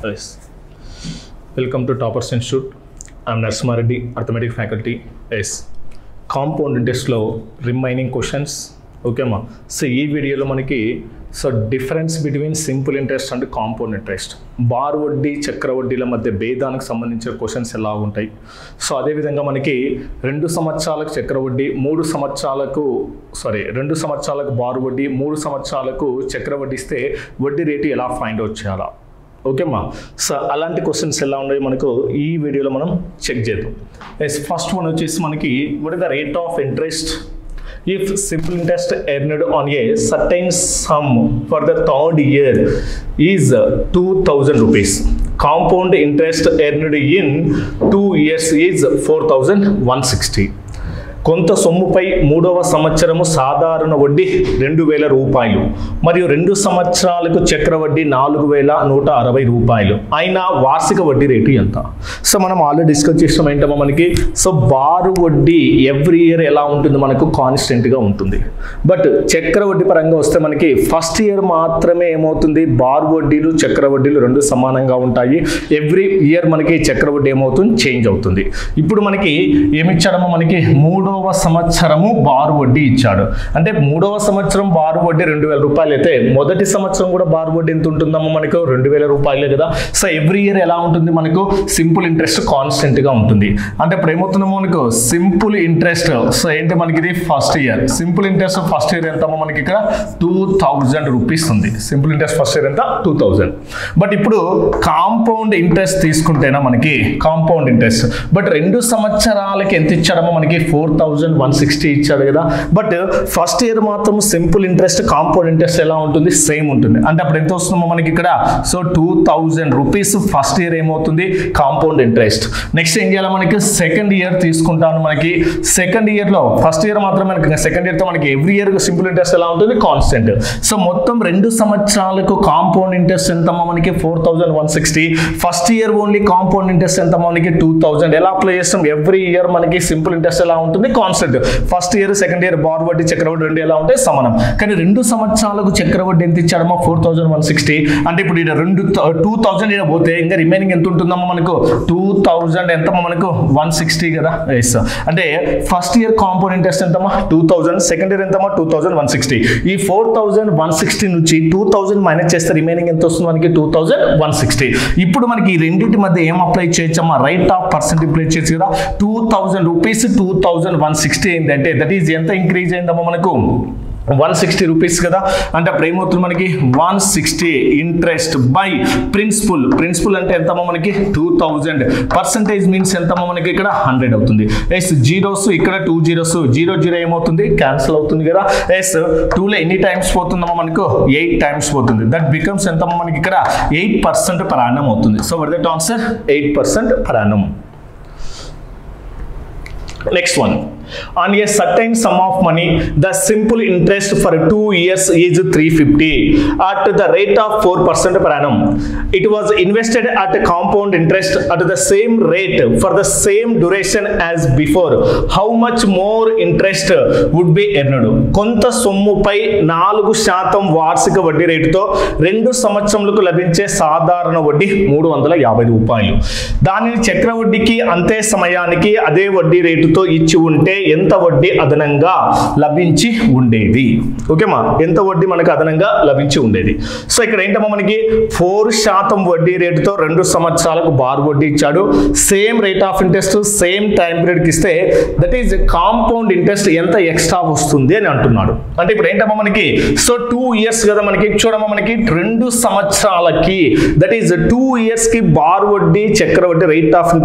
Yes. Welcome to Toppers Institute. I'm Narsimareddy, Arithmetic faculty. Yes. Compound interest లో remaining questions ఓకేమా. So ఈ వీడియోలో మనకి difference between simple interest and compound interest, bar వడ్డీ చక్ర వడ్డీల మధ్య భేదానికి సంబంధించిన క్వశ్చన్స్ ఎలా ఉంటాయి. సో అదేవిధంగా మనకి 2 సంవత్సరాలకు చక్ర వడ్డీ, 2 సంవత్సరాలకు బార్ వడ్డీ, 3 సంవత్సరాలకు చక్ర వడ్డీ ఇస్తే వడ్డీ రేటు ఎలా ఫైండ్ అవుట్ చేయాలా. ఓకేమా. సో అలాంటి క్వశ్చన్స్ ఎలా ఉన్నాయి మనకు ఈ వీడియోలో మనం చెక్ చేద్దాం. ఫస్ట్ వన్ వచ్చేసి మనకి what is the rate of interest if simple interest earned on a certain sum for the third year is 2000 rupees. Compound interest earned in 2 years is 4160. కొంత సొమ్ముపై 3వ సంవత్సరము సాధారణ వడ్డీ 2000 రూపాయలు మరియు 2 సంవత్సరాలకు చక్ర వడ్డీ 4160 రూపాయలు అయినా వార్షిక వడ్డీ రేటు ఎంత. సో మనం ఆల్రెడీ డిస్కస్ చేసాం ఏంటమ్మా మనకి. సో బారు వడ్డీ ఎవ్రీ ఇయర్ ఎలా ఉంటుంది మనకు కాన్స్టెంట్గా ఉంటుంది. బట్ చక్ర వడ్డీ పరంగా వస్తే మనకి ఫస్ట్ ఇయర్ మాత్రమే ఏమవుతుంది, బారు వడ్డీలు చక్ర వడ్డీలు 2 సమానంగా ఉంటాయి. ఎవ్రీ ఇయర్ మనకి చక్ర వడ్డీ ఏమవుతుంది, చేంజ్ అవుతుంది. ఇప్పుడు మనకి ఏమిచ్చాడమ్మా మనకి 3వ సంవత్సరము బారు వడ్డీ ఇచ్చాడు. అంటే 3వ సంవత్సరం బారు వడ్డీ 2000 రూపాయలు అయితే మొదటి సంవత్సరం కూడా బారు వడ్డీ ఎంత ఉంటుందమ్మా మనకు 2000 రూపాయలే కదా. సో ఎవ్రీ ఇయర్ ఎలా ఉంటుంది మనకు సింపుల్ ఇంట్రెస్ట్ కాన్స్టెంట్ గా ఉంటుంది. అంటే ఇప్పుడు ఏమవుతుందమ్మా మనకు సింపుల్ ఇంట్రెస్ట్. సో ఏంటి మనకి ఇది first year simple interest. First year ఎంత మనకి ఇక్కడ 2000 రూపీస్ ఉంది. సింపుల్ ఇంట్రెస్ట్ ఫస్ట్ ఇయర్ ఎంత 2000. బట్ ఇప్పుడు కాంపౌండ్ ఇంట్రెస్ట్ తీసుకుంటేనా మనకి కాంపౌండ్ ఇంట్రెస్ట్ బట్ 2 సంవత్సరాలకి ఎంత ఇచ్చాడమ్మా మనకి 4160 ఇచ్చాడు కదా. బట్ ఫస్ట్ ఇయర్ మాత్రం సింపుల్ ఇంట్రెస్ట్ కాంపౌండ్ ఇంట్రెస్ట్ ఎలా ఉంటుంది, సేమ్ ఉంటుంది. అంటే అప్పుడు ఎంత వస్తుందో మనకి ఇక్కడ. సో 2000 రూపీస్ ఫస్ట్ ఇయర్ ఏమవుతుంది కాంపౌండ్ ఇంట్రెస్ట్. నెక్స్ట్ ఏం చేయాలి మనకి సెకండ్ ఇయర్ తీసుకుంటాను. మనకి సెకండ్ ఇయర్ లో ఫస్ట్ ఇయర్ మాత్రమే సెకండ్ ఇయర్ తో మనకి ఎవ్రీ ఇయర్ సింపుల్ ఇంట్రెస్ట్ ఎలా ఉంటుంది కాన్స్టెంట్. సో మొత్తం 2 సంవత్సరాలకు కాంపౌండ్ ఇంట్రెస్ట్ ఎంతమ్మా మనకి 4160. First year only compound interest ఎంత మనకి 2000. ఎలా అప్లై చేస్తాం, ఎవ్రీ ఇయర్ మనకి సింపుల్ ఇంట్రెస్ట్ ఎలా ఉంటుంది constant. First year second year bar వడ్డీ చక్రవడ్డీ 2 ఎలా ఉంటాయి సమానం. కానీ 2 సంవత్సరాలకు చక్రవడ్డీ ఎంత ఇచ్చాడమ్మా 4160. అంటే ఇప్పుడు ఇక్కడ 2000 ఇక్కడ పోతే ఇంకా రిమైనింగ్ ఎంత ఉంటుందమ్మా మనకు 2000 ఎంతమ్మా మనకు 160 కదా. ఎస్ అంటే ఫస్ట్ ఇయర్ కాంపౌండ్ ఇంట్రెస్ట్ ఎంతమ్మా 2000, సెకండ్ ఇయర్ ఎంతమ్మా 2160. ఈ 4160 నుంచి 2000 మైనస్ చేస్తే రిమైనింగ్ ఎంత వస్తుంది మనకి 2160. ఇప్పుడు మనకి ఈ రెండింటి మధ్య ఏం అప్లై చేయొచ్చమ్మా, రైట్ ఆఫ్ పర్సెంట్ అప్లై చేయొచ్చు కదా. 2000 రూపీస్ 2160 ఏంటంటే దట్ ఈజ్ ఎంత ఇంక్రీజ్ అయిందమ్మా మనకు 160 రూపీస్ కదా. అంటే అప్పుడు ఏమవుతుంది మనకి 160 ఇంట్రెస్ట్ బై ప్రిన్సిపల్. ప్రిన్సిపల్ అంటే ఎంతమ్మా మనకి 2000. పర్సంటేజ్ మీన్స్ ఎంతమ్మా మనకి ఇక్కడ 100 అవుతుంది. ఎస్ జీరోస్ ఇక్కడ 2 జీరోస్ 0 ఏమవుతుంది క్యాన్సిల్ అవుతుంది కదా. ఎస్ 2లో ఎన్ని టైమ్స్ పోతుందమ్మా మనకు 8 టైమ్స్ పోతుంది. దట్ బికమ్స్ ఎంతమ్మా మనకి ఇక్కడ 8% పర్ యానం అవుతుంది. So what that answer 8% per annum. Next one, on a certain sum of money the simple interest for 2 years is 350 at the rate of 4% per annum. It was invested at a compound interest at the same rate for the same duration as before. How much more interest would be earned? కొంత సొమ్ముపై 4% వార్షిక వడ్డీ రేటుతో 2 సంవత్సరములకు లభించే సాధారణ వడ్డీ 350 రూపాయలు. దానిని చక్ర వడ్డీకి అంతే సమయానికి అదే వడ్డీ రేటుతో ఇచ్చి ఉంటే ఎంత వడ్డీ అదనంగా లభించి ఉండేది. ఓకేమా, ఎంత వడ్డీ మనకు అదనంగా లభించి ఉండేది. సో ఇక్కడ ఏంటమ్మా మనకి 4% వడ్డీ రేటుతో 2 సంవత్సరాలకు బార్ వడ్డీ ఇచ్చాడు. Same rate of interest same time period కి ఇస్తే దట్ ఈజ్ కాంపౌండ్ ఇంట్రెస్ట్ ఎంత ఎక్స్ట్రా వస్తుంది అని అంటున్నాడు. అంటే ఇప్పుడు ఏంటమ్మా మనకి సో 2 ఇయర్స్ కదా మనకి చూడమ్మా మనకి 2 సంవత్సరాలకి దట్ ఈజ్ 2 ఇయర్స్ కి బార్ వడ్డీ చక్ర వడ్డీ రేట్ ఆఫ్ ఇంట్రెస్ట్